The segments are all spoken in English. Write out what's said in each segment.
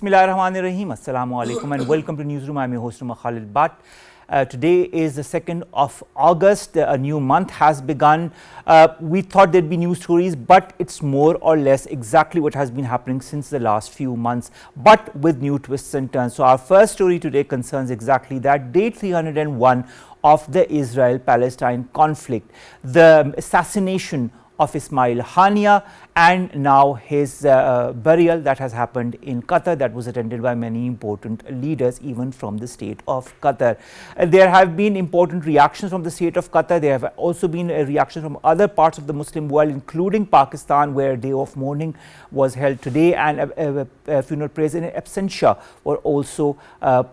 Bismillahirrahmanirrahim. Assalamu alaikum and welcome to Newsroom. I'm your host Khalid. But today is the 2nd of August. A new month has begun. We thought there'd be news stories, but it's more or less exactly what has been happening since the last few months, but with new twists and turns. So our first story today concerns exactly that, day 301 of the Israel-Palestine conflict, the assassination of Ismail Haniyeh, and now his burial that has happened in Qatar, that was attended by many important leaders even from the state of Qatar. There have been important reactions from the state of Qatar. There have also been reactions from other parts of the Muslim world, including Pakistan, where a day of mourning was held today, and funeral prayers in absentia were also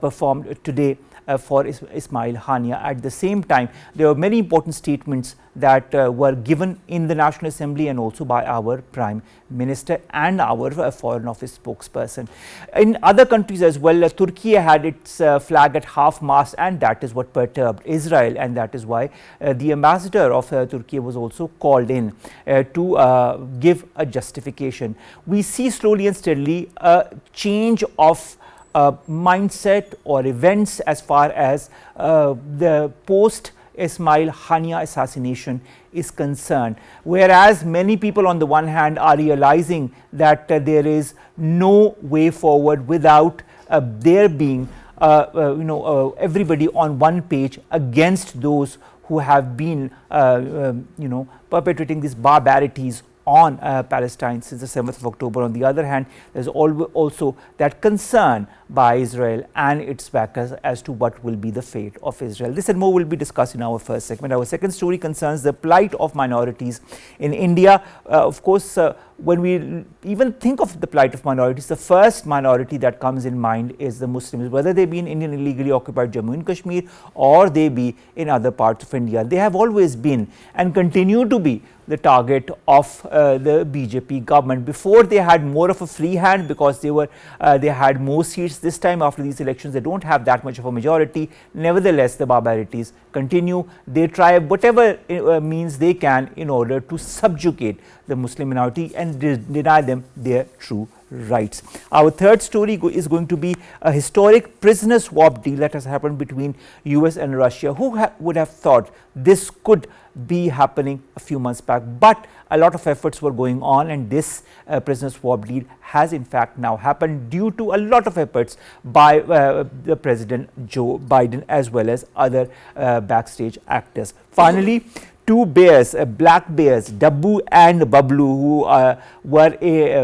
performed today for Ismail Haniyeh. At the same time, there were many important statements that were given in the National Assembly and also by our Prime Minister and our Foreign Office spokesperson. In other countries as well, Turkey had its flag at half-mast, and that is what perturbed Israel, and that is why the ambassador of Turkey was also called in to give a justification. We see slowly and steadily a change of mindset or events as far as the post Ismail Haniyeh assassination is concerned, whereas many people on the one hand are realizing that there is no way forward without there being everybody on one page against those who have been perpetrating these barbarities on Palestine since the 7th of October. On the other hand, there is also that concern by Israel and its backers as to what will be the fate of Israel. This and more will be discussed in our first segment. Our second story concerns the plight of minorities in India. Of course, when we even think of the plight of minorities, the first minority that comes in mind is the Muslims, whether they be in Indian illegally occupied Jammu and Kashmir or they be in other parts of India. They have always been and continue to be the target of the BJP government. Before, they had more of a free hand because they had more seats. This time after these elections, they don't have that much of a majority. Nevertheless, the barbarities continue. They try whatever means they can in order to subjugate the Muslim minority and deny them their true rights. Our third story is going to be a historic prisoner swap deal that has happened between US and Russia. Who would have thought this could be happening a few months back? But a lot of efforts were going on, and this prisoner swap deal has in fact now happened due to a lot of efforts by the President Joe Biden as well as other backstage actors. Finally, two bears, black bears, Dabbu and Bablu, who were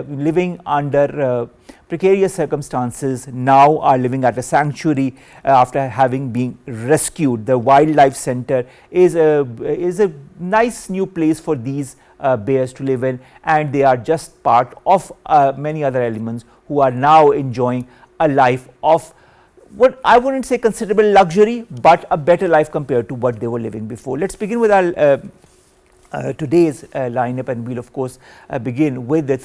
living under precarious circumstances, now are living at a sanctuary after having been rescued. The wildlife center is a nice new place for these bears to live in, and they are just part of many other elements who are now enjoying a life of what I wouldn't say considerable luxury, but a better life compared to what they were living before. Let's begin with our today's lineup, and we'll of course begin with the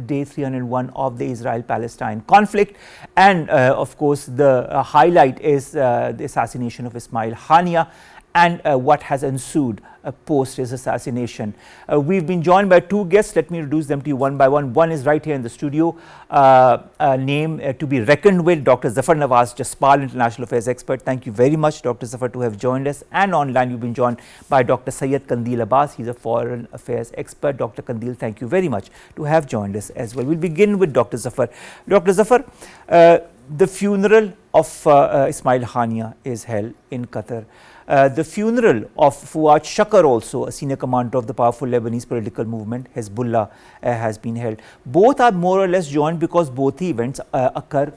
day 301 of the Israel-Palestine conflict, and of course the highlight is the assassination of Ismail Haniyeh and what has ensued post his assassination. We've been joined by two guests. Let me introduce them to you one by one. One is right here in the studio, a name to be reckoned with, Dr. Zafar Nawaz, Jaspal, international affairs expert. Thank you very much, Dr. Zafar, to have joined us. And online, you've been joined by Dr. Syed Qandil Abbas. He's a foreign affairs expert. Dr. Qandil, thank you very much to have joined us as well. We'll begin with Dr. Zafar. Dr. Zafar, the funeral of Ismail Haniyeh is held in Qatar. The funeral of Fuad Shakar, also a senior commander of the powerful Lebanese political movement Hezbollah, has been held. Both are more or less joined because both the events occur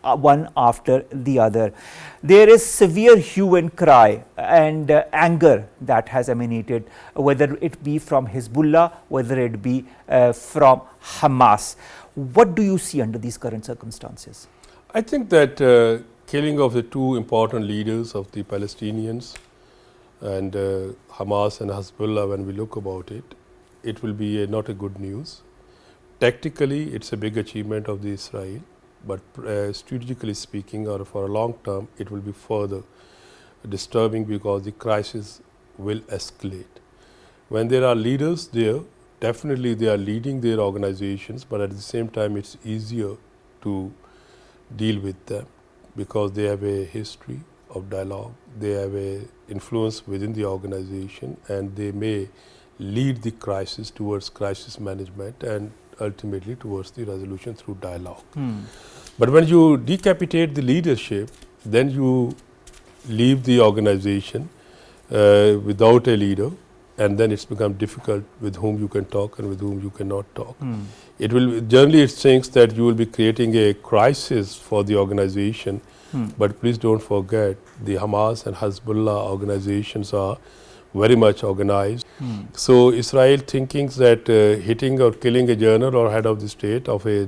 one after the other. There is severe hue and cry and anger that has emanated, whether it be from Hezbollah, whether it be from Hamas. What do you see under these current circumstances? I think that killing of the two important leaders of the Palestinians and Hamas and Hezbollah, when we look about it, it will be not a good news. Tactically, it's a big achievement of the Israel, but strategically speaking, or for a long term, it will be further disturbing because the crisis will escalate. When there are leaders there, definitely they are leading their organizations, but at the same time, it's easier to deal with them, because they have a history of dialogue, they have a influence within the organization, and they may lead the crisis towards crisis management and ultimately towards the resolution through dialogue. But when you decapitate the leadership, then you leave the organization without a leader, and then it's become difficult with whom you can talk and with whom you cannot talk. It will generally, it thinks that you will be creating a crisis for the organization, but please don't forget the Hamas and Hezbollah organizations are very much organized. So Israel thinking that hitting or killing a general or head of the state of a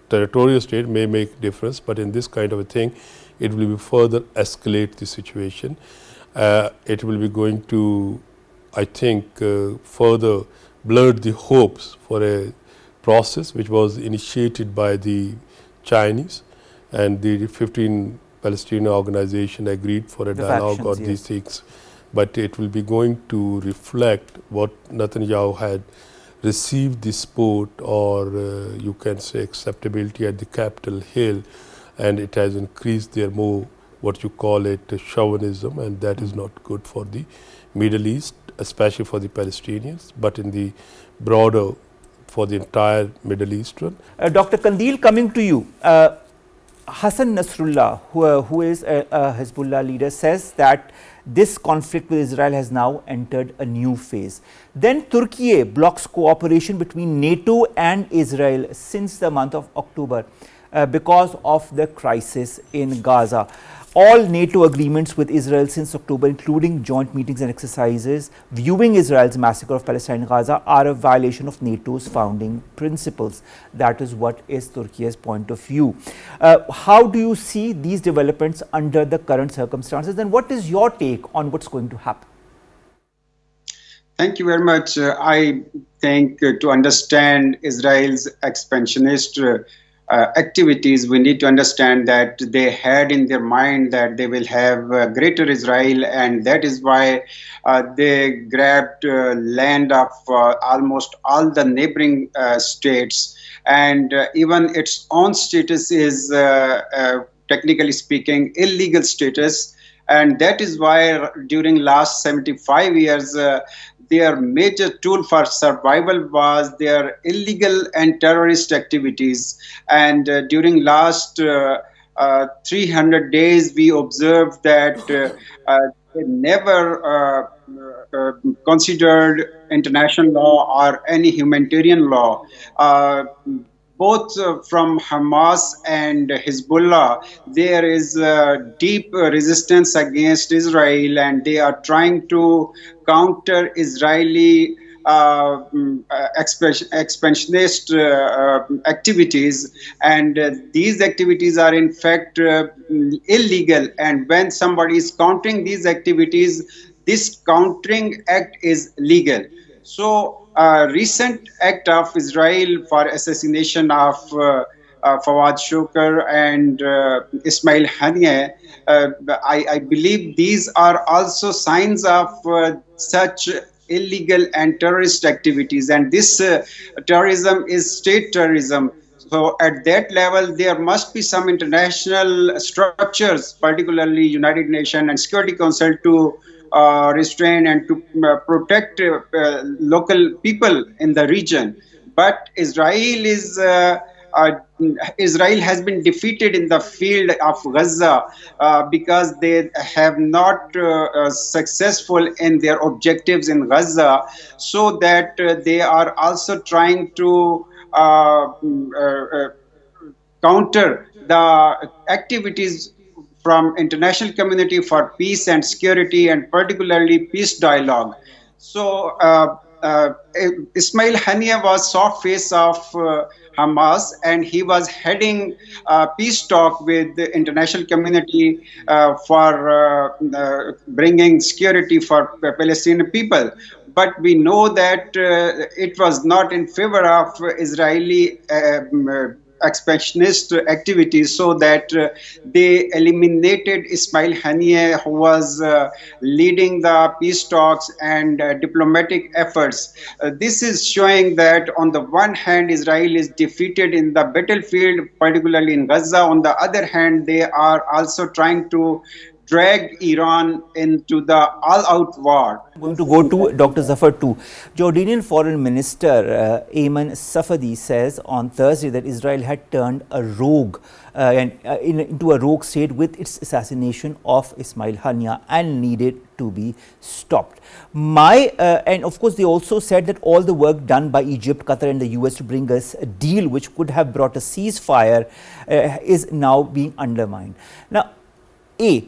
territorial state may make difference, but in this kind of a thing, it will be further escalate the situation. It will be going to, I think, further blur the hopes for a process which was initiated by the Chinese, and the 15 Palestinian organization agreed for a dialogue on these things. But it will be going to reflect what Netanyahu had received the support, or you can say acceptability at the Capitol Hill, and it has increased their more, what you call it, chauvinism, and that is not good for the Middle East, especially for the Palestinians, but in the broader, for the entire Middle Eastern. Dr. Qandil, coming to you. Hassan Nasrallah, who is a Hezbollah leader, says that this conflict with Israel has now entered a new phase. Then Turkey blocks cooperation between NATO and Israel since the month of October because of the crisis in Gaza. All NATO agreements with Israel since October, including joint meetings and exercises viewing Israel's massacre of Palestine and Gaza, are a violation of NATO's founding principles. That is what is Turkey's point of view. How do you see these developments under the current circumstances, and what is your take on what's going to happen? Thank you very much. I think to understand Israel's expansionist activities, we need to understand that they had in their mind that they will have greater Israel, and that is why they grabbed land of almost all the neighboring states, and even its own status is technically speaking illegal status, and that is why during last 75 years their major tool for survival was their illegal and terrorist activities. And during last 300 days, we observed that they never considered international law or any humanitarian law. Both from Hamas and Hezbollah, there is deep resistance against Israel, and they are trying to counter Israeli expansionist activities, and these activities are in fact illegal. And when somebody is countering these activities, this countering act is legal. So recent act of Israel for assassination of Fawad Shukr and Ismail Haniyeh, I believe these are also signs of such illegal and terrorist activities, and this terrorism is state terrorism. So at that level, there must be some international structures, particularly United Nations and Security Council, to restrain and to protect local people in the region. But Israel has been defeated in the field of Gaza because they have not successful in their objectives in Gaza, so that they are also trying to counter the activities from international community for peace and security, and particularly peace dialogue. So Ismail Haniyeh was soft face of Hamas, and he was heading peace talk with the international community for bringing security for Palestinian people. But we know that it was not in favor of Israeli expansionist activities, so that they eliminated Ismail Haniyeh, who was leading the peace talks and diplomatic efforts. This is showing that on the one hand, Israel is defeated in the battlefield, particularly in Gaza. On the other hand, they are also trying to drag Iran into the all-out war. I'm going to go to Dr. Zafar too. Jordanian Foreign Minister Ayman Safadi says on Thursday that Israel had turned a rogue into a rogue state with its assassination of Ismail Haniyeh and needed to be stopped. And of course, they also said that all the work done by Egypt, Qatar and the US to bring us a deal which could have brought a ceasefire is now being undermined. Now,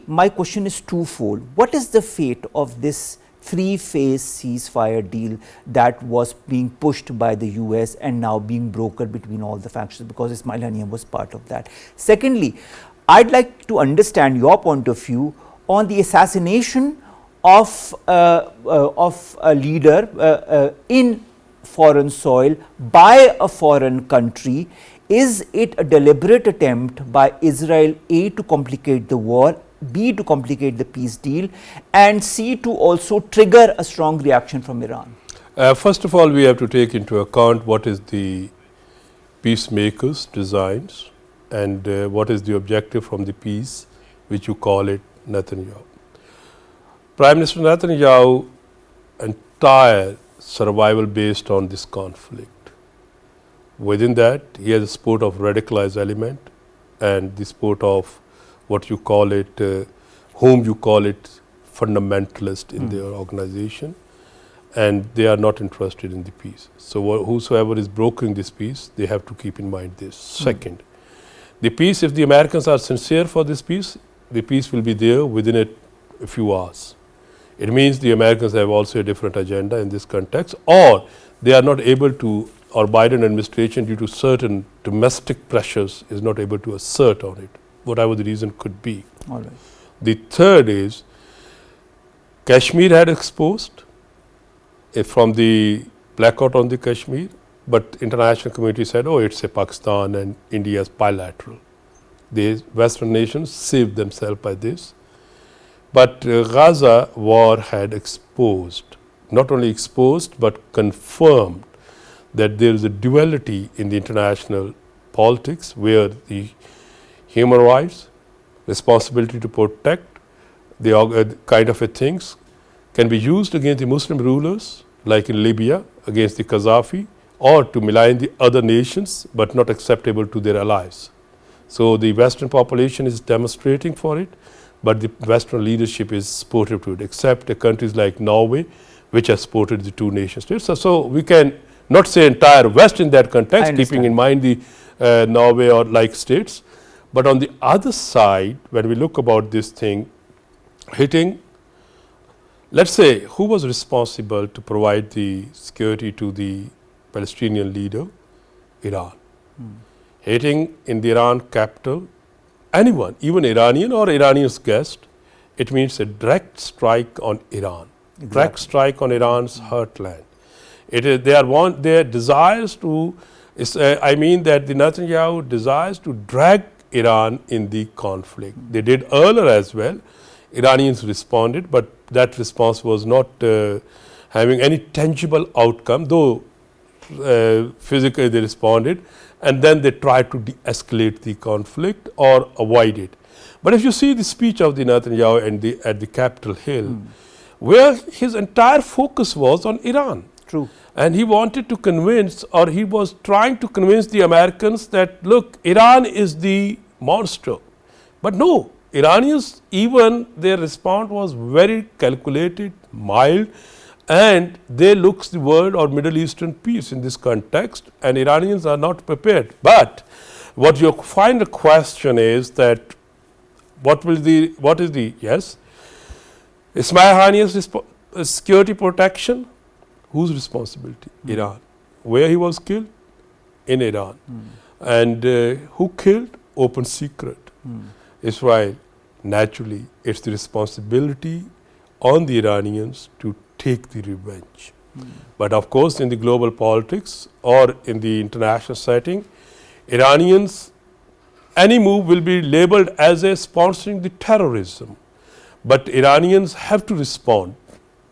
my question is twofold. What is the fate of this three-phase ceasefire deal that was being pushed by the US and now being brokered between all the factions, because Ismail Haniyeh was part of that? Secondly, I'd like to understand your point of view on the assassination of a leader in foreign soil by a foreign country. Is it a deliberate attempt by Israel, A, to complicate the war, B, to complicate the peace deal, and C, to also trigger a strong reaction from Iran? First of all, we have to take into account what is the peacemakers' designs and what is the objective from the peace, which you call it Netanyahu. Prime Minister Netanyahu entire survival based on this conflict. Within that, he has a sport of radicalized element and the sport of what you call it, whom you call it fundamentalist in their organization, and they are not interested in the peace. So whosoever is brokering this peace, they have to keep in mind this. Second, the peace, if the Americans are sincere for this peace, the peace will be there within a few hours. It means the Americans have also a different agenda in this context, or they are not able to, or Biden administration, due to certain domestic pressures, is not able to assert on it, whatever the reason could be. All right. The third is Kashmir had exposed from the blackout on the Kashmir, but international community said, oh, it's a Pakistan and India's bilateral. The Western nations saved themselves by this. But Gaza war had exposed, not only exposed, but confirmed that there is a duality in the international politics where the human rights, responsibility to protect the kind of things can be used against the Muslim rulers, like in Libya, against the Gaddafi, or to malign the other nations, but not acceptable to their allies. So the Western population is demonstrating for it, but the Western leadership is supportive to it, except the countries like Norway, which have supported the two nation states. So we can not say entire West in that context, keeping in mind the Norway or like states. But on the other side, when we look about this thing hitting, let's say, who was responsible to provide the security to the Palestinian leader? Iran. Hitting in the Iran capital, anyone, even Iranian or Iranian's guest, it means a direct strike on Iran, direct strike on Iran's heartland. It is their desires to, I mean that the Netanyahu desires to drag Iran in the conflict. They did earlier as well. Iranians responded, but that response was not having any tangible outcome, though physically they responded, and then they tried to de-escalate the conflict or avoid it. But if you see the speech of the Netanyahu at the Capitol Hill, where his entire focus was on Iran. True. And he wanted to convince, or he was trying to convince the Americans that, look, Iran is the monster. But no, Iranians, even their response was very calculated, mild, and they look the world or Middle Eastern peace in this context, and Iranians are not prepared. But what you find the question is that yes, Ismail Haniyeh's security protection, whose responsibility? Iran. Where he was killed? In Iran. And who killed? Open secret. Israel. Naturally, it's the responsibility on the Iranians to take the revenge. But of course, in the global politics or in the international setting, Iranians, any move will be labeled as a sponsoring the terrorism. But Iranians have to respond,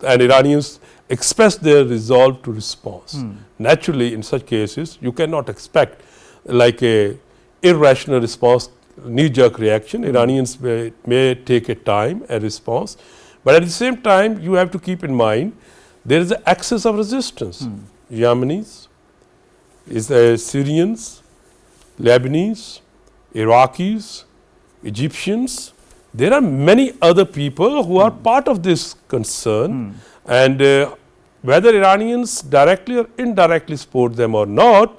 and Iranians express their resolve to respond. Naturally, in such cases, you cannot expect like a irrational response, knee-jerk reaction. Iranians may take a time, a response, but at the same time, you have to keep in mind there is an axis of resistance. Yemenis, Syrians, Lebanese, Iraqis, Egyptians. There are many other people who are part of this concern, and whether Iranians directly or indirectly support them or not,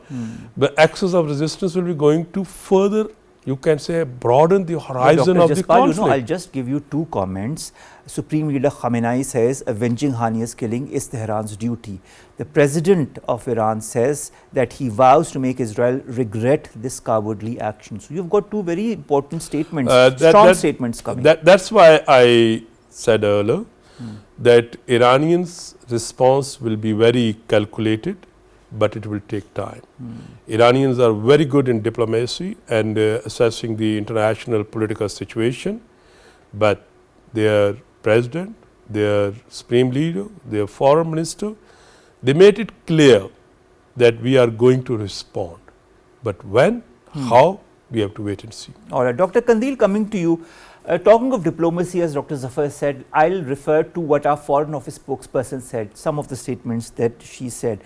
the axis of resistance will be going to further, you can say, broaden the horizon of the conflict. You know, I'll just give you two comments. Supreme Leader Khamenei says avenging Haniyeh's killing is Tehran's duty. The President of Iran says that he vows to make Israel regret this cowardly action. So you've got two very important statements, strong statements coming. That's why I said earlier that Iranians' response will be very calculated, but it will take time. Iranians are very good in diplomacy and assessing the international political situation, but their president, their supreme leader, their foreign minister, they made it clear that we are going to respond. But when, how, we have to wait and see. All right, Dr. Qandil, coming to you. Talking of diplomacy, as Dr. Zafar said, I'll refer to what our Foreign Office spokesperson said, some of the statements that she said.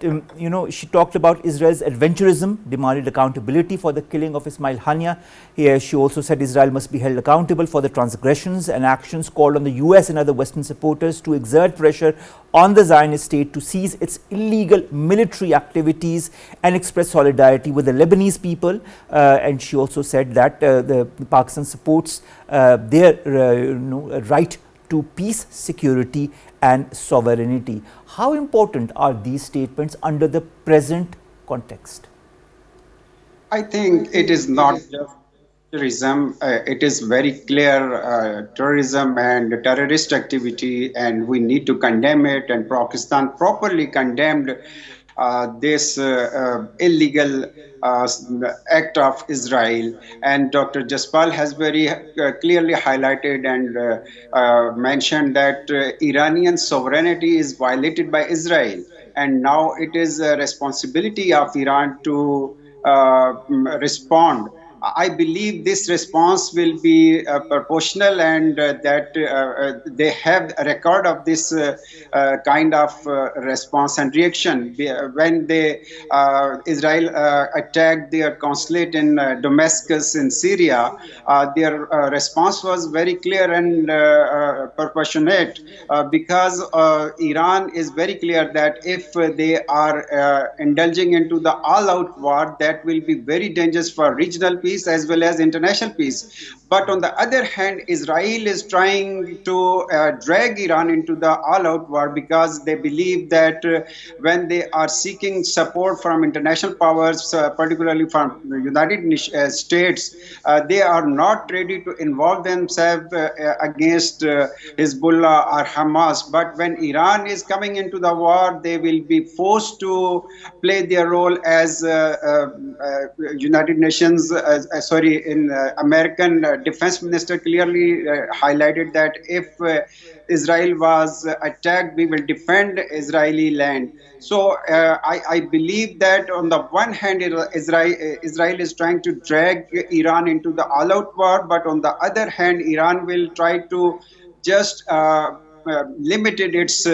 You know, she talked about Israel's adventurism, demanded accountability for the killing of Ismail Haniyeh. Here, she also said Israel must be held accountable for the transgressions and actions, called on the US and other Western supporters to exert pressure on the Zionist state to cease its illegal military activities and express solidarity with the Lebanese people. And she also said that the Pakistan supports their right to peace, security and sovereignty. How important are these statements under the present context? I think it is not just terrorism. It is very clear terrorism and terrorist activity, and we need to condemn it. And Pakistan properly condemned this illegal act of Israel, and Dr. Jaspal has very clearly highlighted and mentioned that Iranian sovereignty is violated by Israel, and now it is a responsibility of Iran to respond. I believe this response will be proportional, and that they have a record of this kind of response and reaction. When Israel attacked their consulate in Damascus in Syria, their response was very clear and proportionate, because Iran is very clear that if they are indulging into the all-out war, that will be very dangerous for regional peace as well as international peace. But on the other hand, Israel is trying to drag Iran into the all-out war, because they believe that when they are seeking support from international powers, particularly from the United States, they are not ready to involve themselves against Hezbollah or Hamas. But when Iran is coming into the war, they will be forced to play their role as United Nations, American Defense Minister clearly highlighted that if Israel was attacked, we will defend Israeli land. So I believe that on the one hand, Israel is trying to drag Iran into the all-out war, but on the other hand, Iran will try to just limit its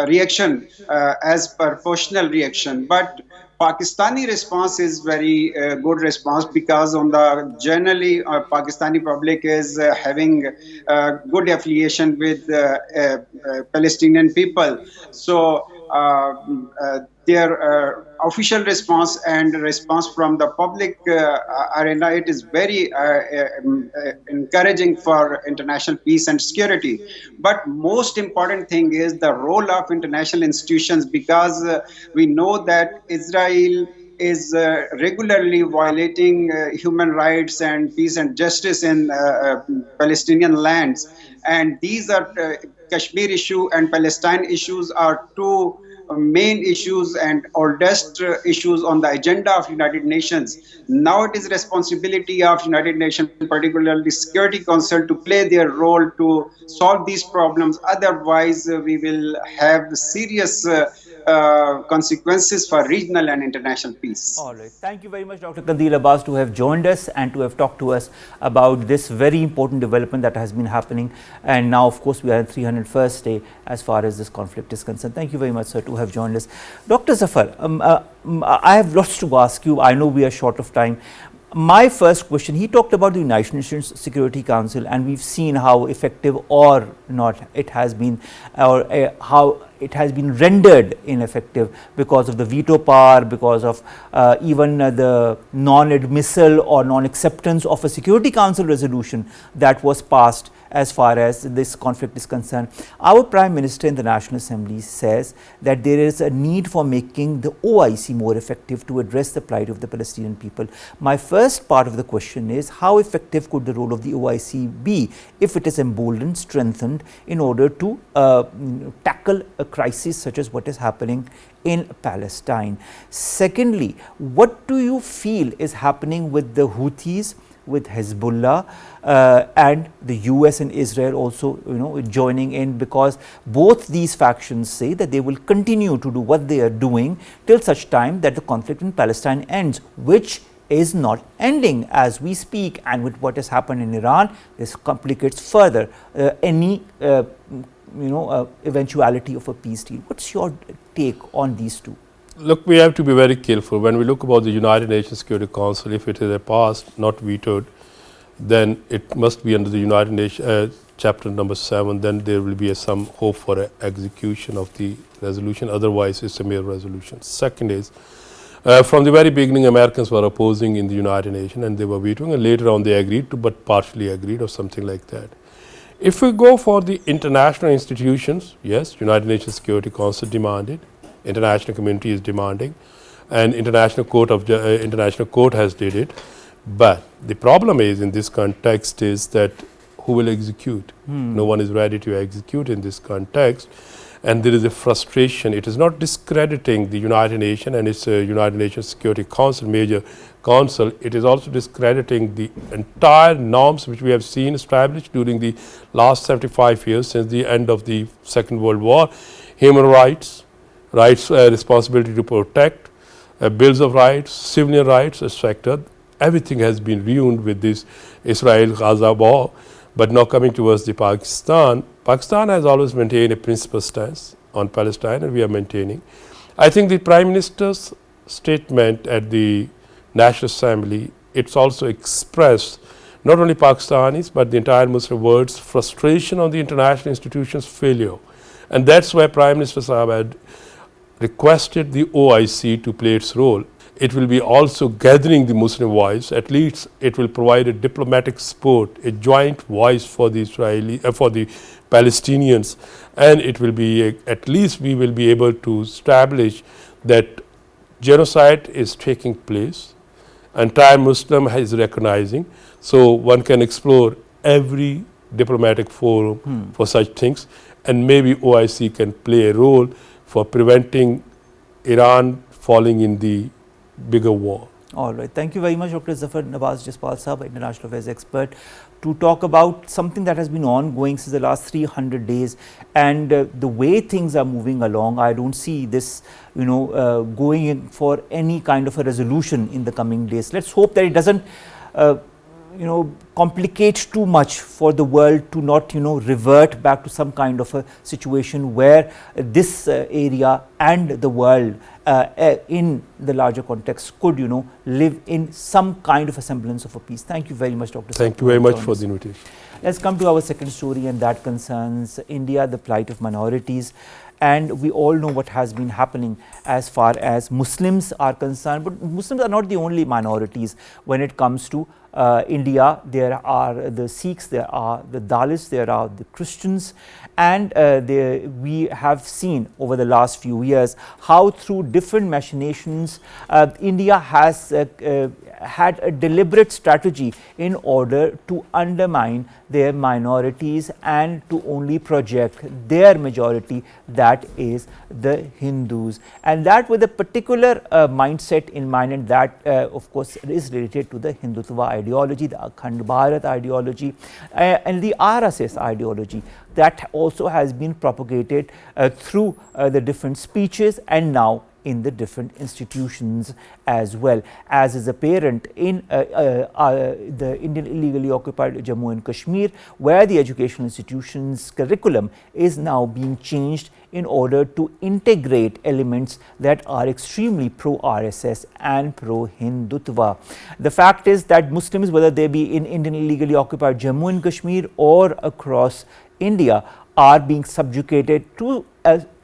reaction as proportional reaction. But Pakistani response is very good response, because on the generally Pakistani public is having good affiliation with Palestinian people. So their official response and response from the public arena, it is very encouraging for international peace and security. But most important thing is the role of international institutions, because we know that Israel is regularly violating human rights and peace and justice in Palestinian lands. And these are Kashmir issue and Palestine issues are two main issues and oldest issues on the agenda of United Nations. Now it is responsibility of United Nations, particularly Security Council, to play their role to solve these problems. Otherwise, we will have serious consequences for regional and international peace. All right. Thank you very much, Dr. Qandil Abbas, to have joined us and to have talked to us about this very important development that has been happening. And now, of course, we are in 301st day as far as this conflict is concerned. Thank you very much, sir, to have joined us. Dr. Zafar, I have lots to ask you. I know we are short of time. My first question, he talked about the United Nations Security Council, and we've seen how effective or not it has been, or how it has been rendered ineffective because of the veto power, because of even the non-admissal or non-acceptance of a Security Council resolution that was passed as far as this conflict is concerned. Our Prime Minister in the National Assembly says that there is a need for making the OIC more effective to address the plight of the Palestinian people. My first part of the question is, how effective could the role of the OIC be if it is emboldened, strengthened in order to tackle a crisis such as what is happening in Palestine? Secondly, what do you feel is happening with the Houthis, with Hezbollah, and the US and Israel also joining in, because both these factions say that they will continue to do what they are doing till such time that the conflict in Palestine ends, which is not ending as we speak. And with what has happened in Iran, this complicates further any eventuality of a peace deal. What's your take on these two? Look, we have to be very careful when we look about the United Nations Security Council. If it is a passed, not vetoed, then it must be under the United Nations chapter number 7. Then there will be some hope for execution of the resolution. Otherwise, it's a mere resolution. Second is, from the very beginning, Americans were opposing in the United Nations and they were vetoing, and later on they agreed to, but partially agreed or something like that. If we go for the international institutions, yes, United Nations Security Council demanded, international community is demanding, and international court has did it. But the problem is, in this context, is that who will execute? No one is ready to execute in this context, and there is a frustration. It is not discrediting the United Nations and its United Nations Security Council, major council. It is also discrediting the entire norms which we have seen established during the last 75 years since the end of the Second World War. Human rights, responsibility to protect, bills of rights, civilian rights, etc. Everything has been ruined with this Israel-Gaza war. But now coming towards the Pakistan has always maintained a principled stance on Palestine, and we are maintaining. I think the Prime Minister's statement at the National Assembly, it's also expressed not only Pakistanis but the entire Muslim world's frustration on the international institutions' failure. And that's why Prime Minister Sahab had requested the OIC to play its role. It will be also gathering the Muslim voice. At least it will provide a diplomatic support, a joint voice for the for the Palestinians, and it will be at least we will be able to establish that genocide is taking place. Entire Muslim is recognizing, so one can explore every diplomatic forum for such things, and maybe OIC can play a role for preventing Iran falling in the bigger war. All right. Thank you very much, Dr. Zafar Nawaz Jaspal Sahab, international affairs expert, to talk about something that has been ongoing since the last 300 days. And the way things are moving along, I don't see this, going in for any kind of a resolution in the coming days. Let's hope that it doesn't, complicate too much for the world to not, revert back to some kind of a situation where this area and the world in the larger context could, live in some kind of a semblance of a peace. Thank you very much, Dr. Thank you very much for the invitation. Let's come to our second story, and that concerns India, the plight of minorities. And we all know what has been happening as far as Muslims are concerned, but Muslims are not the only minorities when it comes to India, there are the Sikhs, there are the Dalits, there are the Christians, and we have seen over the last few years how through different machinations India has had a deliberate strategy in order to undermine their minorities and to only project their majority, that is the Hindus, and that with a particular mindset in mind, and that of course is related to the Hindutva ideology, the Akhand Bharat ideology, and the RSS ideology that also has been propagated through the different speeches and now in the different institutions as well, as is apparent in the Indian illegally occupied Jammu and Kashmir, where the educational institutions curriculum is now being changed in order to integrate elements that are extremely pro-RSS and pro-Hindutva. The fact is that Muslims, whether they be in Indian illegally occupied Jammu and Kashmir or across India, are being subjugated to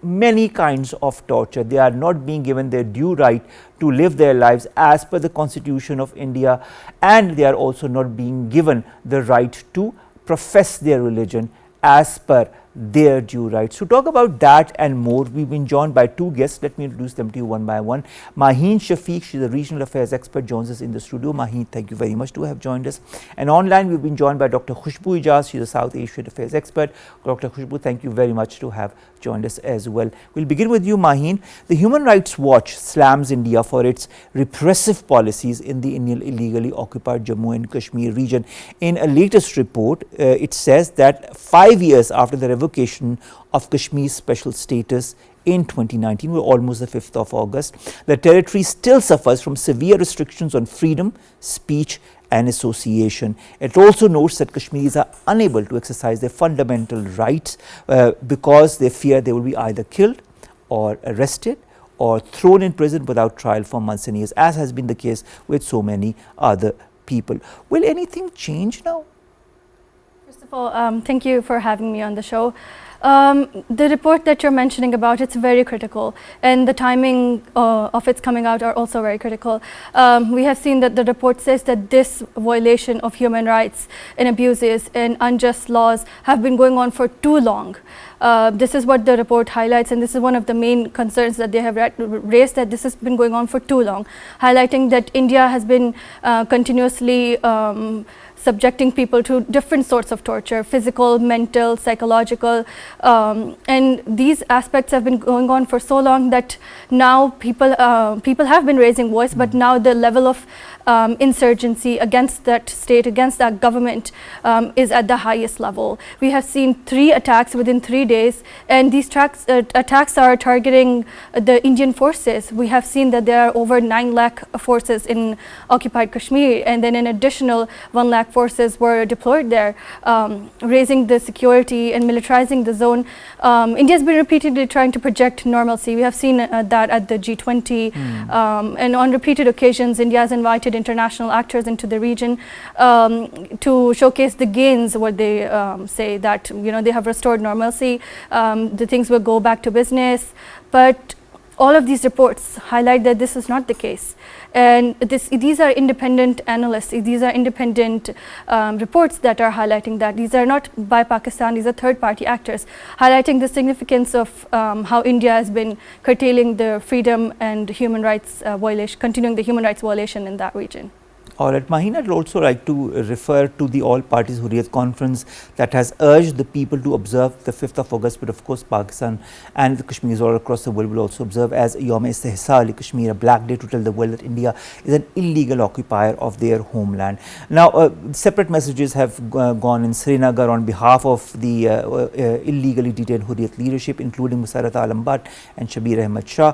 many kinds of torture. They are not being given their due right to live their lives as per the Constitution of India, and they are also not being given the right to profess their religion as per their due rights. To talk about that and more, we've been joined by two guests. Let me introduce them to you one by one. Maheen Shafeeq, she's a regional affairs expert, joins us in the studio. Maheen, thank you very much to have joined us. And online, we've been joined by Dr. Khushboo Ejaz, she's a South Asian affairs expert. Dr. Khushboo, thank you very much to have joined us as well. We'll begin with you, Maheen. The Human Rights Watch slams India for its repressive policies in the Indian illegally occupied Jammu and Kashmir region. In a latest report, it says that 5 years after the revocation of Kashmir's special status in 2019, we're almost the 5th of August, the territory still suffers from severe restrictions on freedom, speech and association. It also notes that Kashmiris are unable to exercise their fundamental rights because they fear they will be either killed or arrested or thrown in prison without trial for months and years, as has been the case with so many other people. Will anything change now? First of all, thank you for having me on the show. The report that you're mentioning about, it's very critical, and the timing of its coming out are also very critical. We have seen that the report says that this violation of human rights and abuses and unjust laws have been going on for too long. This is what the report highlights, and this is one of the main concerns that they have raised, that this has been going on for too long, highlighting that India has been continuously subjecting people to different sorts of torture, physical, mental, psychological, and these aspects have been going on for so long that now people have been raising voice, but now the level of insurgency against that state, against that government is at the highest level. We have seen 3 attacks within 3 days, and these attacks are targeting the Indian forces. We have seen that there are over 9 lakh forces in occupied Kashmir, and then an additional 1 lakh forces were deployed there, raising the security and militarizing the zone. India has been repeatedly trying to project normalcy. We have seen that at the G20, and on repeated occasions, India has invited international actors into the region to showcase the gains, what they say, that they have restored normalcy, the things will go back to business, but all of these reports highlight that this is not the case. And these are independent analysts, these are independent reports that are highlighting that. These are not by Pakistan, these are third-party actors highlighting the significance of how India has been curtailing the freedom and human rights violation, continuing the human rights violation in that region. All right, Maheen, I'd also like to refer to the All Parties Hurriyat Conference that has urged the people to observe the 5th of August, but of course Pakistan and the Kashmiris all across the world will also observe as Yawm Istihsal Kashmir, a black day to tell the world that India is an illegal occupier of their homeland. Now, separate messages have gone in Srinagar on behalf of the illegally detained Hurriyat leadership, including Musarrat Alam Bhatt and Shabir Ahmad Shah.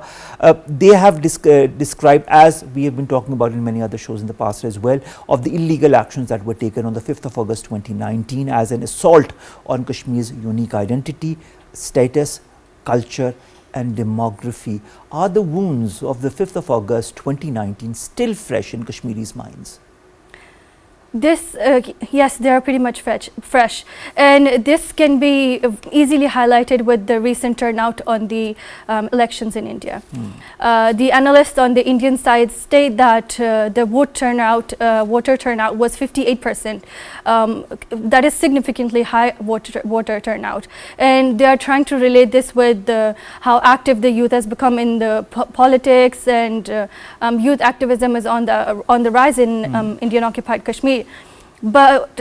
They have described, as we have been talking about in many other shows in the past as well, of the illegal actions that were taken on the 5th of August 2019 as an assault on Kashmir's unique identity, status, culture and demography. Are the wounds of the 5th of August 2019 still fresh in Kashmiris' minds? This, yes, they are pretty much fresh. And this can be easily highlighted with the recent turnout on the elections in India. The analysts on the Indian side state that the voter turnout was 58%. That is significantly high voter turnout. And they are trying to relate this with how active the youth has become in the politics, and youth activism is on the rise in Indian occupied Kashmir. But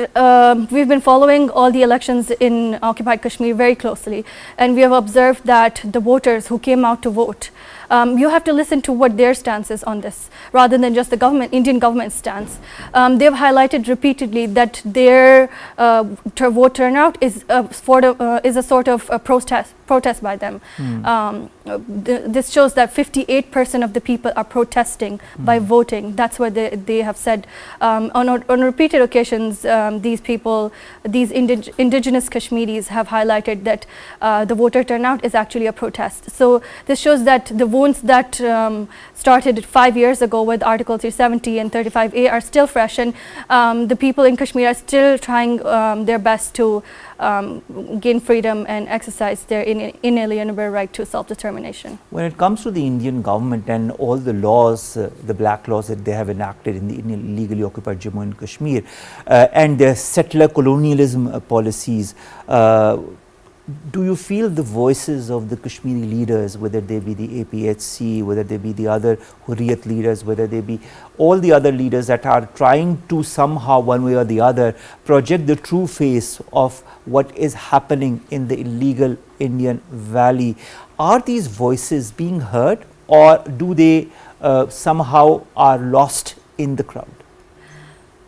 we've been following all the elections in occupied Kashmir very closely, and we have observed that the voters who came out to vote, you have to listen to what their stance is on this, rather than just the Indian government stance. They've highlighted repeatedly that their vote turnout is a sort of a protest by them. This shows that 58% of the people are protesting by voting. That's what they have said on repeated occasions. These people, these indigenous Kashmiris, have highlighted that the voter turnout is actually a protest. So this shows that the wounds that started 5 years ago with Article 370 and 35A are still fresh, and the people in Kashmir are still trying their best to gain freedom and exercise their inalienable right to self-determination. When it comes to the Indian government and all the laws, the black laws that they have enacted in the illegally occupied Jammu and Kashmir, and their settler colonialism policies, do you feel the voices of the Kashmiri leaders, whether they be the APHC, whether they be the other Hurriyat leaders, whether they be all the other leaders that are trying to somehow, one way or the other, project the true face of what is happening in the illegal Indian Valley? Are these voices being heard, or do they somehow are lost in the crowd?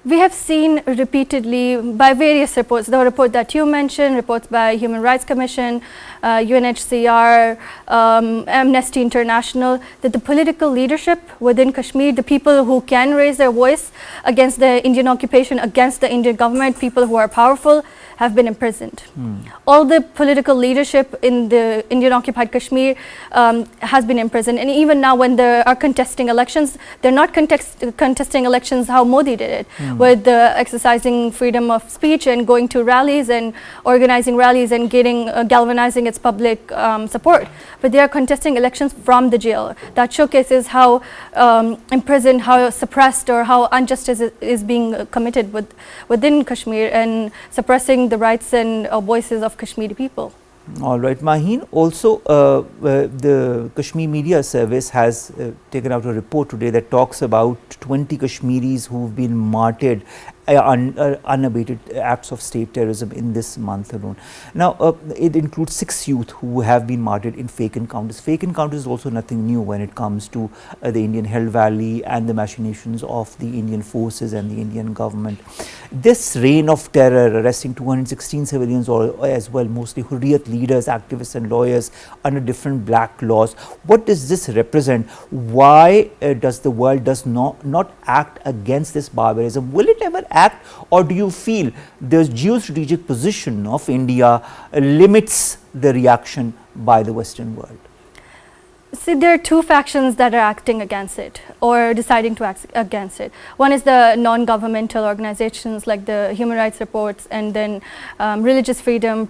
We have seen repeatedly by various reports, the report that you mentioned, reports by Human Rights Commission, UNHCR, Amnesty International, that the political leadership within Kashmir, the people who can raise their voice against the Indian occupation, against the Indian government, people who are powerful, have been imprisoned. All the political leadership in the Indian occupied Kashmir has been imprisoned, and even now when they are contesting elections, they're not contesting elections how Modi did it, with exercising freedom of speech and going to rallies and organizing rallies and galvanizing its public support. But they are contesting elections from the jail. That showcases how imprisoned, how suppressed, or how injustice is being committed within Kashmir, and suppressing the rights and voices of Kashmiri people. All right, Maheen, also the Kashmir Media Service has taken out a report today that talks about 20 Kashmiris who've been martyred, unabated acts of state terrorism in this month alone. Now, it includes 6 youth who have been martyred in fake encounters. Fake encounters is also nothing new when it comes to the Indian Hill Valley and the machinations of the Indian forces and the Indian government. This reign of terror, arresting 216 civilians as well, mostly Hurriyat leaders, activists and lawyers under different black laws. What does this represent? Why does the world not act against this barbarism? Will it ever act, or do you feel the geostrategic position of India limits the reaction by the Western world? See, there are 2 factions that are acting against it, or deciding to act against it. One is the non-governmental organizations like the human rights reports, and then religious freedom,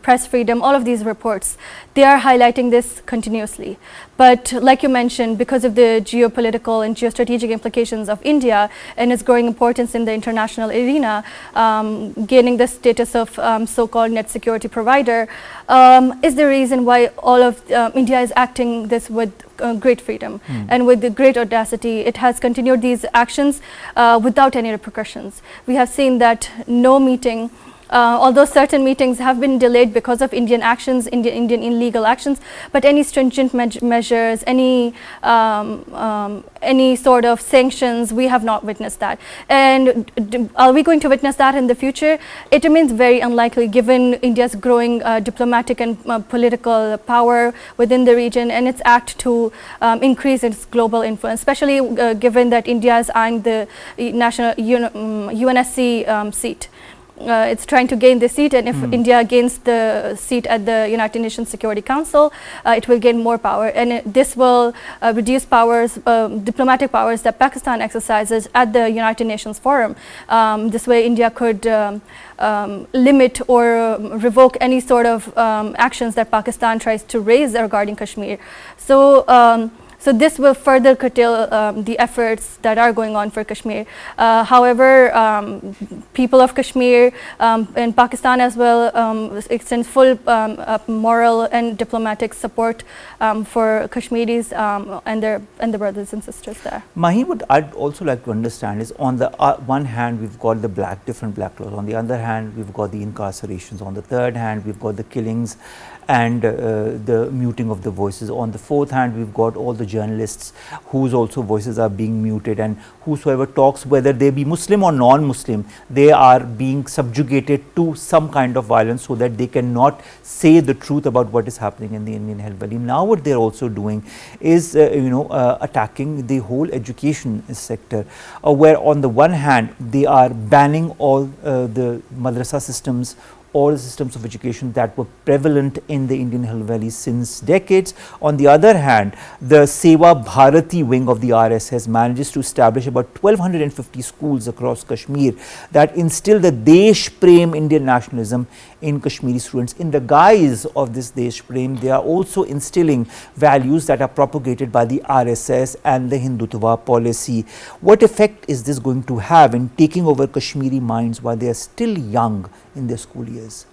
press freedom, all of these reports. They are highlighting this continuously. But like you mentioned, because of the geopolitical and geostrategic implications of India and its growing importance in the international arena, gaining the status of so-called net security provider, is the reason why all of India is acting this with great freedom and with the great audacity. It has continued these actions without any repercussions. We have seen that no meeting, although certain meetings have been delayed because of Indian actions, Indian illegal actions, but any stringent measures, any sort of sanctions, we have not witnessed that. And are we going to witness that in the future? It remains very unlikely, given India's growing diplomatic and political power within the region, and its act to increase its global influence, especially given that India is eyeing the national UNSC seat. it's trying to gain the seat, and if India gains the seat at the United Nations Security Council, it will gain more power, and this will reduce powers, diplomatic powers that Pakistan exercises at the United Nations Forum. This way, India could limit or revoke any sort of actions that Pakistan tries to raise regarding Kashmir. So this will further curtail the efforts that are going on for Kashmir. However, people of Kashmir and Pakistan as well extend full moral and diplomatic support for Kashmiris and their brothers and sisters there. Maheen, what I'd also like to understand is, on the one hand, we've got the different black laws. On the other hand, we've got the incarcerations. On the third hand, we've got the killings and the muting of the voices. On the fourth hand, we've got all the journalists whose also voices are being muted, and whosoever talks, whether they be Muslim or non-Muslim, they are being subjugated to some kind of violence so that they cannot say the truth about what is happening in the Indian Hill Valley. Now what they're also doing is attacking the whole education sector, where on the one hand they are banning all the madrasa systems, all the systems of education that were prevalent in the Indian Hill Valley since decades. On the other hand, the Seva Bharati wing of the RSS manages to establish about 1250 schools across Kashmir that instill the Desh Prem Indian nationalism in Kashmiri students. In the guise of this Desh Prem, they are also instilling values that are propagated by the RSS and the Hindutva policy. What effect is this going to have in taking over Kashmiri minds while they are still young in their school years?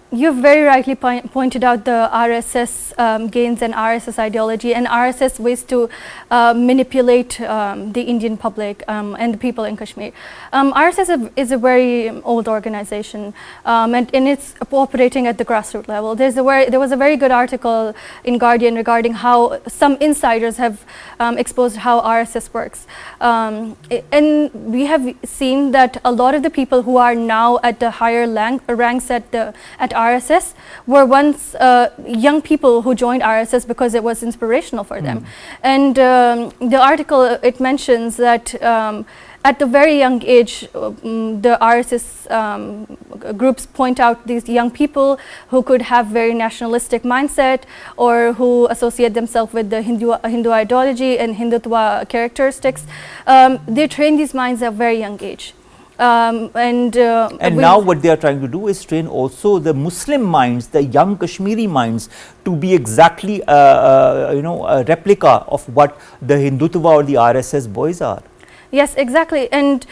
You've very rightly pointed out the RSS gains and RSS ideology and RSS ways to manipulate the Indian public and the people in Kashmir. RSS is a very old organization, and it's operating at the grassroots level. There was a very good article in Guardian regarding how some insiders have exposed how RSS works. And we have seen that a lot of the people who are now at the higher ranks at RSS were once young people who joined RSS because it was inspirational for them. And the article, it mentions that at the very young age, the RSS groups point out these young people who could have very nationalistic mindset or who associate themselves with the Hindu ideology and Hindutva characteristics. They train these minds at a very young age. And now what they are trying to do is train also the Muslim minds, the young Kashmiri minds, to be exactly a replica of what the Hindutva or the RSS boys are. Yes, exactly. And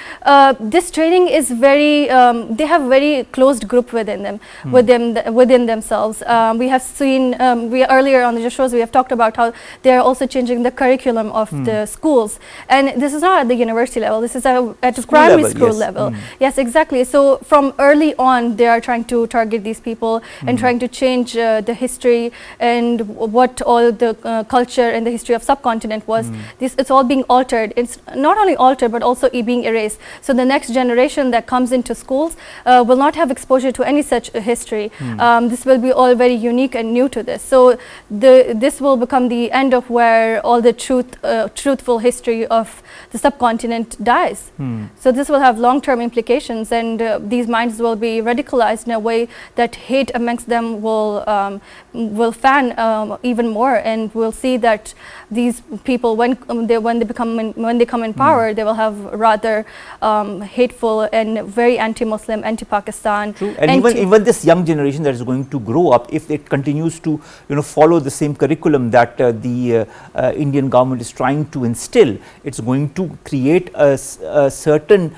this training is very, they have very closed group within them, within themselves. We have seen, earlier on the shows, we have talked about how they are also changing the curriculum of the schools. And this is not at the university level, this is at the primary school level. Yes, exactly. So from early on, they are trying to target these people and trying to change the history and what all the culture and the history of subcontinent was. It's all being altered. It's not only altered, but also being erased. So the next generation that comes into schools will not have exposure to any such history. This will be all very unique and new to this. So this will become the end of where all the truthful history of the subcontinent dies. So this will have long-term implications, and these minds will be radicalized in a way that hate amongst them will fan even more, and we'll see that these people, when they come in power, they will have rather hateful and very anti-Muslim, anti-Pakistan. True, and even this young generation that is going to grow up, if it continues to follow the same curriculum that the Indian government is trying to instill, it's going to create a certain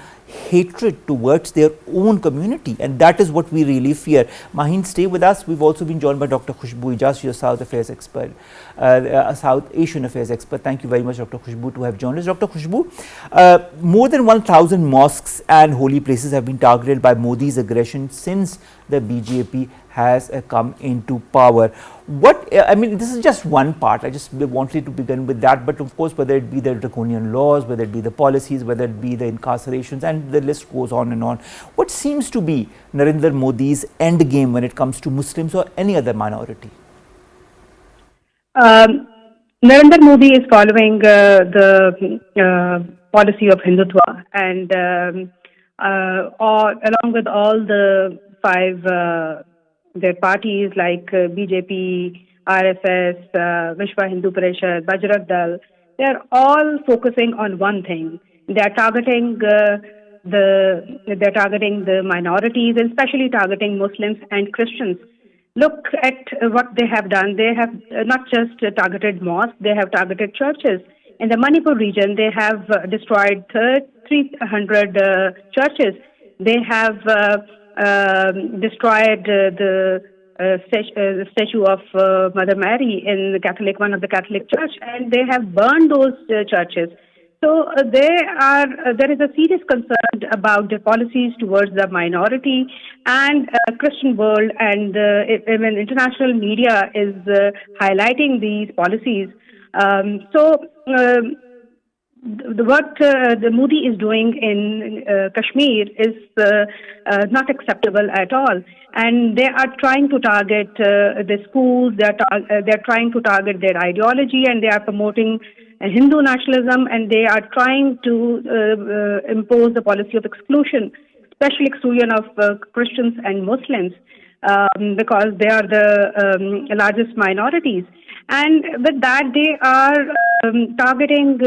hatred towards their own community, and that is what we really fear. Maheen, stay with us. We've also been joined by Dr. Khushboo Ejaz, your South Affairs expert, South Asian Affairs expert. Thank you very much, Dr. Khushboo, to have joined us. Dr. Khushboo, more than 1,000 mosques and holy places have been targeted by Modi's aggression since the BJP has come into power. I mean, this is just one part. I just wanted to begin with that. But of course, whether it be the draconian laws, whether it be the policies, whether it be the incarcerations, and the list goes on and on. What seems to be Narendra Modi's end game when it comes to Muslims or any other minority? Narendra Modi is following the policy of Hindutva, and along with all the five their parties like BJP, RSS, Vishwa Hindu Parishad, Bajrang Dal, they are all focusing on one thing. They are targeting the minorities, and especially targeting Muslims and Christians. Look at what they have done. They have not just targeted mosques, they have targeted churches. In the Manipur region, they have destroyed 300 churches. They have destroyed the statue of Mother Mary in the one of the Catholic Church, and they have burned those churches. So there is a serious concern about the policies towards the minority and Christian world, and even international media is highlighting these policies. What the Modi is doing in Kashmir is not acceptable at all, and they are trying to target the schools. They're trying to target their ideology, and they are promoting Hindu nationalism, and they are trying to impose the policy of exclusion, especially exclusion of Christians and Muslims, because they are the largest minorities. And with that, they are targeting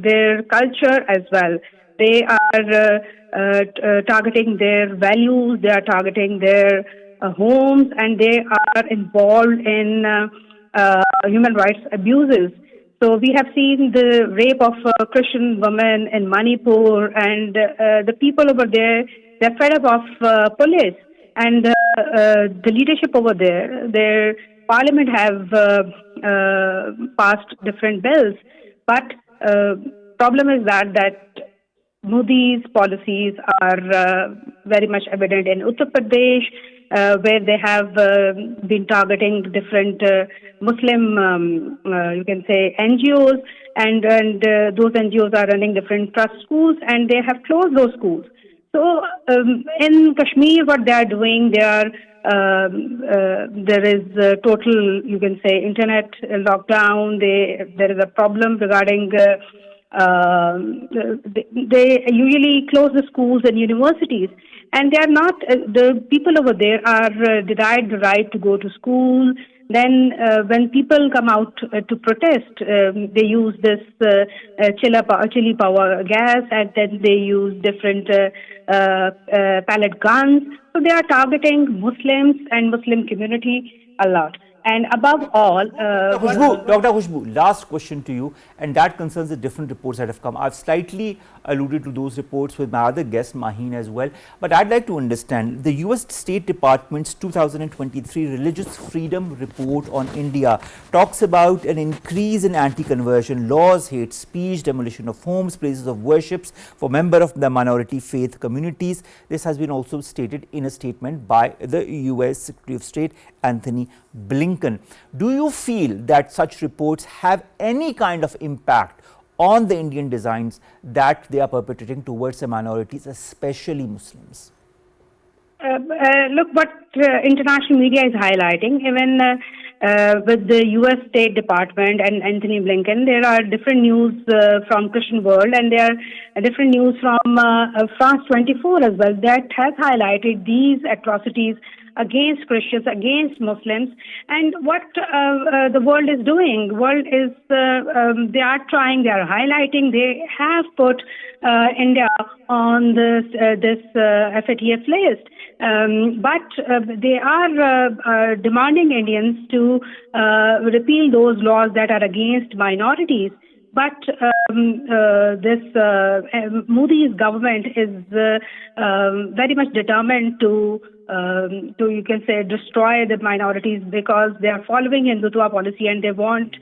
their culture as well. They are targeting their values, they are targeting their homes, and they are involved in human rights abuses. So we have seen the rape of Christian women in Manipur, and the people over there, they're fed up of police. And the leadership over there, their parliament have passed different bills. But problem is that Modi's policies are very much evident in Uttar Pradesh, where they have been targeting different Muslim, you can say, NGOs, and those NGOs are running different trust schools, and they have closed those schools. So in Kashmir, what they are doing, there is total, you can say, internet lockdown. There is a problem regarding they usually close the schools and universities, and they are not, the people over there are denied the right to go to school. Then when people come out to protest, they use this chili power gas, and then they use different pellet guns. So they are targeting Muslims and Muslim community a lot. And above all, Dr. Khushboo, last question to you, and that concerns the different reports that have come. I've slightly alluded to those reports with my other guest, Maheen, as well. But I'd like to understand the US State Department's 2023 Religious Freedom Report on India talks about an increase in anti-conversion laws, hate speech, demolition of homes, places of worships for members of the minority faith communities. This has been also stated in a statement by the US Secretary of State, Anthony Blinken. Do you feel that such reports have any kind of impact on the Indian designs that they are perpetrating towards the minorities, especially Muslims? Look what international media is highlighting. Even with the US State Department and Anthony Blinken, there are different news from Christian world, and there are different news from France 24 as well that has highlighted these atrocities against Christians, against Muslims. And what the world is doing, world is they are trying, they are highlighting, they have put India on this FATF list. But they are demanding Indians to repeal those laws that are against minorities. But this Modi's government is very much determined to you can say destroy the minorities, because they are following Hindutva policy, and they want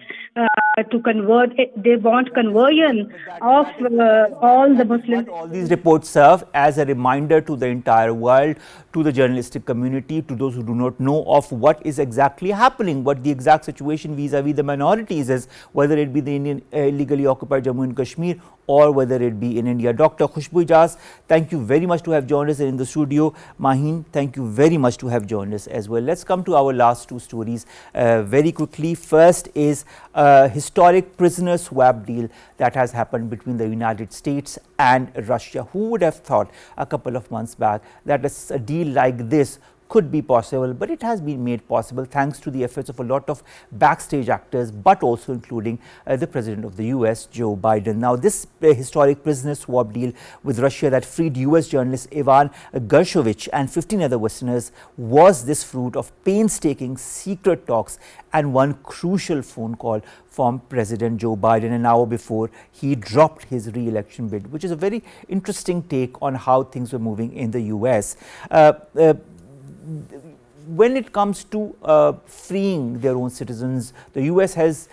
to convert. They want conversion of all the Muslims. All these reports serve as a reminder to the entire world, to the journalistic community, to those who do not know of what is exactly happening, what the exact situation vis-a-vis the minorities is, whether it be the Indian illegally occupied Jammu and Kashmir or whether it be in India. Dr. Khushboo, Ejaz, thank you very much to have joined us in the studio. Maheen, thank you very much to have joined us as well. Let's come to our last two stories very quickly. First is a historic prisoner swap deal that has happened between the United States and Russia. Who would have thought a couple of months back that a deal like this could be possible, but it has been made possible thanks to the efforts of a lot of backstage actors, but also including the President of the US, Joe Biden. Now, this historic prisoner swap deal with Russia that freed US journalist Ivan Gershovich and 15 other Westerners was this fruit of painstaking secret talks and one crucial phone call from President Joe Biden an hour before he dropped his re-election bid, which is a very interesting take on how things were moving in the US. When it comes to freeing their own citizens, the US has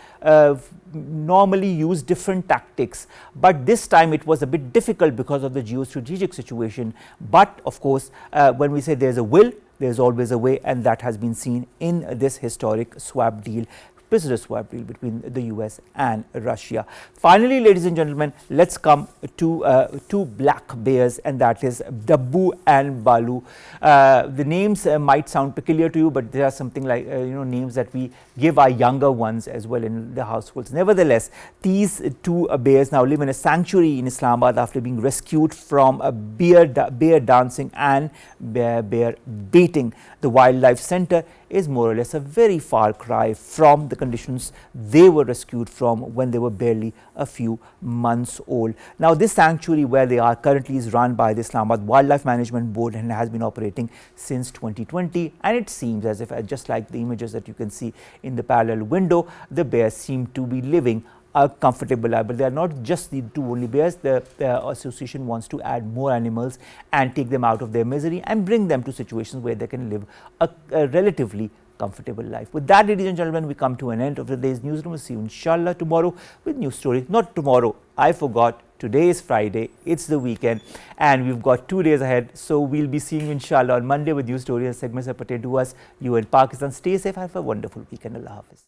normally used different tactics, but this time it was a bit difficult because of the geostrategic situation. But of course, when we say there's a will, there's always a way, and that has been seen in this historic swap deal, prisoner swap deal between the US and Russia. Finally, ladies and gentlemen, let's come to two black bears, and that is Dabbu and Balu. The names might sound peculiar to you, but they are something like names that we give our younger ones as well in the households. Nevertheless, these two bears now live in a sanctuary in Islamabad after being rescued from a bear dancing and bear baiting. The wildlife center is more or less a very far cry from the conditions they were rescued from when they were barely a few months old. Now, this sanctuary where they are currently is run by the Islamabad Wildlife Management Board and has been operating since 2020, and it seems as if, just like the images that you can see in the parallel window, the bears seem to be living a comfortable life. But they are not just the two only bears. The association wants to add more animals and take them out of their misery and bring them to situations where they can live a relatively comfortable life. With that, ladies and gentlemen, we come to an end of today's newsroom. We'll see you inshallah tomorrow with new stories. Not tomorrow, I forgot. Today is Friday, it's the weekend, and we've got 2 days ahead. So we'll be seeing you inshallah on Monday with new stories and segments that pertain to us, you in Pakistan. Stay safe, have a wonderful weekend. Allah Hafiz.